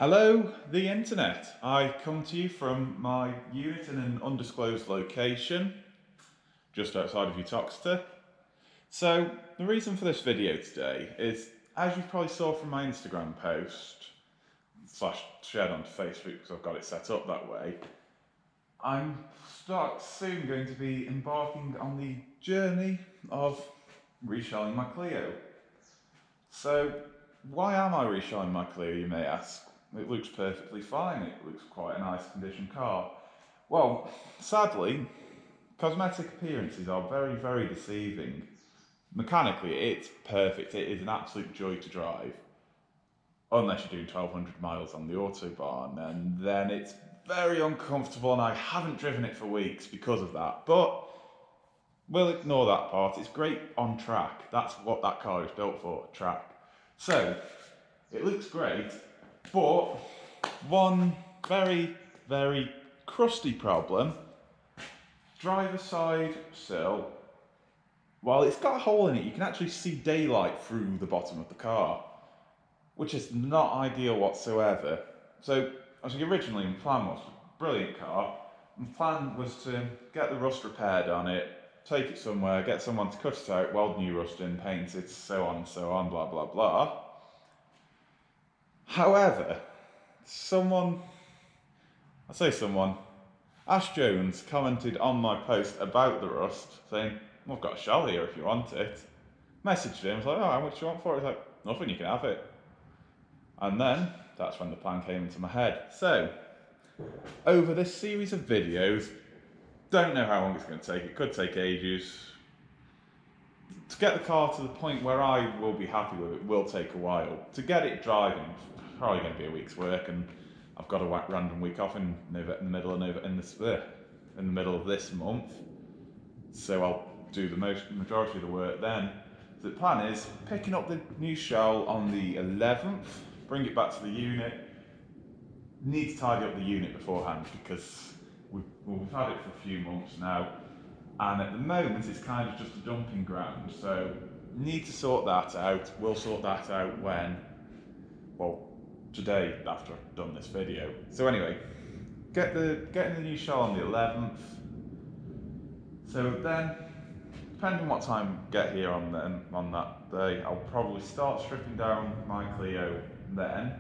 Hello, the internet. I come to you from my unit in an undisclosed location, just outside of Uttoxeter. So, the reason for this video today is, as you probably saw from my Instagram post, slash shared onto Facebook because I've got it set up that way, I'm soon going to be embarking on the journey of reshelling my Clio. So, why am I reshelling my Clio, you may ask? It looks perfectly fine, it looks quite a nice condition car. Well, sadly, cosmetic appearances are very, very deceiving. Mechanically, it's perfect, it is an absolute joy to drive. Unless you're doing 1200 miles on the Autobahn, and then it's very uncomfortable, and I haven't driven it for weeks because of that. But we'll ignore that part, it's great on track. That's what that car is built for, track. So, it looks great, but one very, very crusty problem, driver's side sill, while it's got a hole in it, you can actually see daylight through the bottom of the car, which is not ideal whatsoever. So, as originally my plan was, brilliant car, my plan was to get the rust repaired on it, take it somewhere, get someone to cut it out, weld new rust in, paint it, so on and so on, blah blah blah. However, Ash Jones commented on my post about the rust, saying, well, I've got a shell here if you want it. Messaged him, I was like, oh, how much do you want for it? He's like, nothing, you can have it. And then, that's when the plan came into my head. So, over this series of videos, don't know how long it's going to take, it could take ages. To get the car to the point where I will be happy with it will take a while. To get it driving, it's probably going to be a week's work, and I've got a random week off in the middle of this month, so I'll do the majority of the work then. So the plan is picking up the new shell on the 11th, bring it back to the unit. Need to tidy up the unit beforehand because we've had it for a few months now, and at the moment it's kind of just a dumping ground. So need to sort that out. We'll sort that out when, well, today after I've done this video. So anyway, getting the new shell on the 11th. So then, depending on what time I get here on that day, I'll probably start stripping down my Clio then.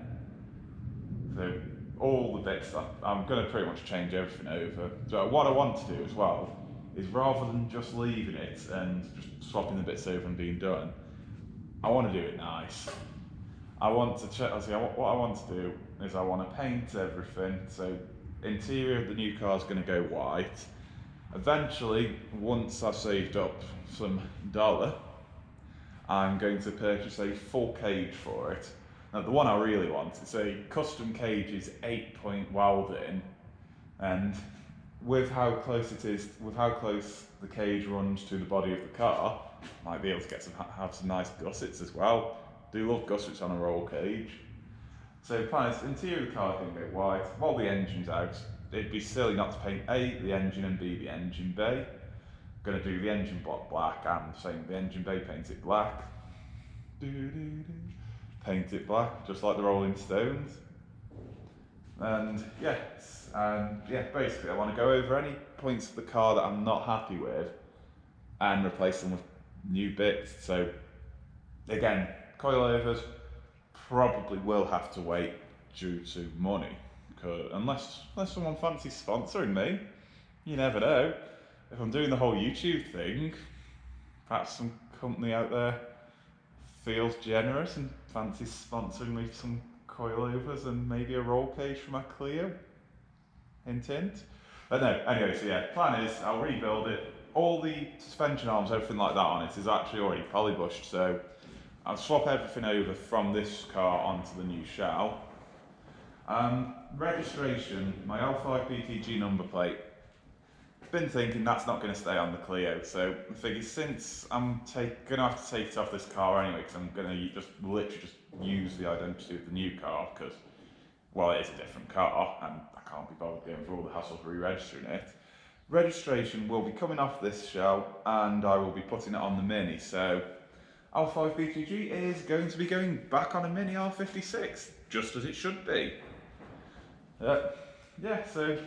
So all the bits, I'm going to pretty much change everything over. So what I want to do as well is, rather than just leaving it and just swapping the bits over and being done, I want to do it nice. I want to check. What I want to do is I want to paint everything. So interior of the new car is going to go white. Eventually, once I've saved up some dollar, I'm going to purchase a full cage for it. Now, the one I really want is a custom cage, is 8-point welding, and with how close it is, with how close the cage runs to the body of the car, might be able to have some nice gussets as well. Do love gussets on a roll cage. So the plan is, interior of the car can go white, while the engine's out. It'd be silly not to paint A, the engine, and B, the engine bay. I'm going to do the engine block black, and same the engine bay, paint it black. Paint it black, just like the Rolling Stones. And basically I want to go over any points of the car that I'm not happy with and replace them with new bits. So again, coilovers probably will have to wait due to money, unless someone fancies sponsoring me. You never know. If I'm doing the whole YouTube thing, perhaps some company out there feels generous and fancies sponsoring me for some coilovers and maybe a roll cage for my Clio. Hint hint. But no, anyway, so yeah, plan is I'll rebuild it. All the suspension arms, everything like that on it is actually already polybushed, so I'll swap everything over from this car onto the new shell. Registration, my L5 BTG number plate. Been thinking that's not going to stay on the Clio, so I figured since I'm going to have to take it off this car anyway, because I'm going to literally just use the identity of the new car, because, well, it is a different car, and I can't be bothered going through all the hassle of re-registering it. Registration will be coming off this shell, and I will be putting it on the Mini, so L5 BTG is going to be going back on a Mini R56. just as it should be. Yeah, so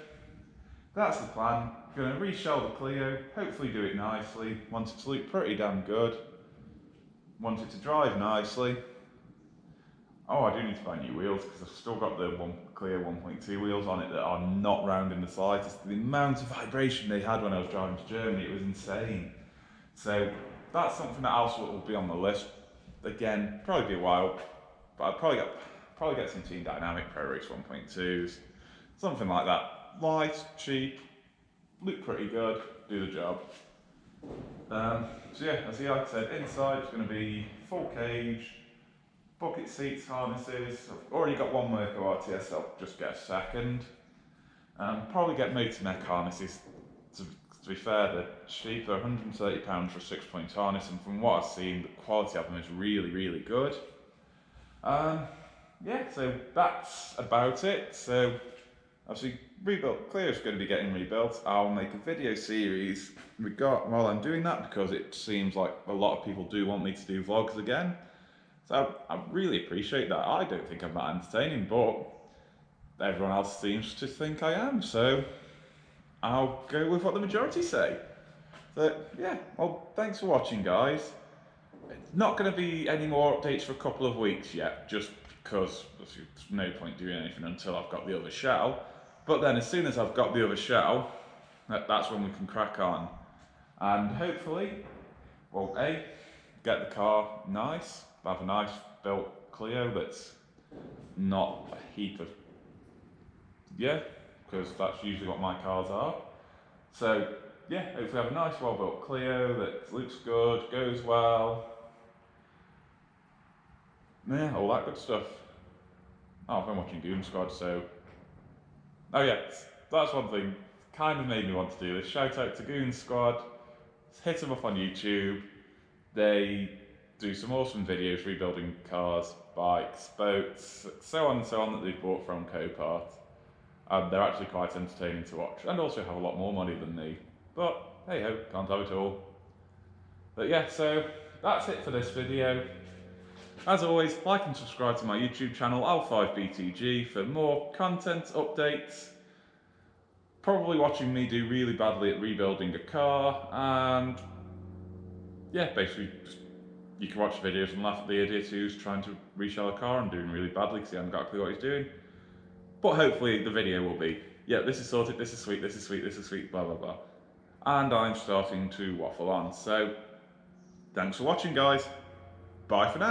that's the plan. Going to reshell the Clio, hopefully do it nicely, want it to look pretty damn good, want it to drive nicely. Oh, I do need to buy new wheels because I've still got the Clio 1.2 wheels on it that are not round in the slightest. The amount of vibration they had when I was driving to Germany, it was insane. So that's something else that will be on the list. Again, probably be a while, but I'd probably get some Team Dynamic Pro Race 1.2s, something like that. Light, cheap, look pretty good, do the job. So yeah, as like I said, inside it's going to be full cage, bucket seats, harnesses. I've already got one Merco RTS, so I'll just get a second. Probably get motor neck harnesses. To be fair, they're cheap, they're £130 for a 6-point harness, and from what I've seen, the quality of them is really, really good. Yeah, so that's about it. So obviously, Clio's going to be getting rebuilt. I'll make a video series while I'm doing that, because it seems like a lot of people do want me to do vlogs again. So I really appreciate that. I don't think I'm that entertaining, but everyone else seems to think I am, so I'll go with what the majority say. So yeah, well, thanks for watching, guys. It's not going to be any more updates for a couple of weeks yet, just because there's no point doing anything until I've got the other shell. But then as soon as I've got the other shell, that's when we can crack on. And hopefully, well, A, get the car nice, have a nice built Clio that's not a heap of, yeah, because that's usually what my cars are. So yeah, hopefully have a nice well built Clio that looks good, goes well. Yeah, all that good stuff. Oh, I've been watching Goon Squad, so... Oh yeah, that's one thing kind of made me want to do this. Shout out to Goon Squad. Hit them up on YouTube. They do some awesome videos rebuilding cars, bikes, boats, so on and so on that they've bought from Copart. And they're actually quite entertaining to watch, and also have a lot more money than me. But hey ho, can't have it all. But yeah, so that's it for this video. As always, like and subscribe to my YouTube channel, L5BTG, for more content updates. Probably watching me do really badly at rebuilding a car, and yeah, basically you can watch videos and laugh at the idiot who's trying to reshell a car and doing really badly because he hasn't got a clue what he's doing. But hopefully the video will be, yeah, this is sorted, this is sweet, this is sweet, this is sweet, blah blah blah. And I'm starting to waffle on, so thanks for watching, guys. Bye for now.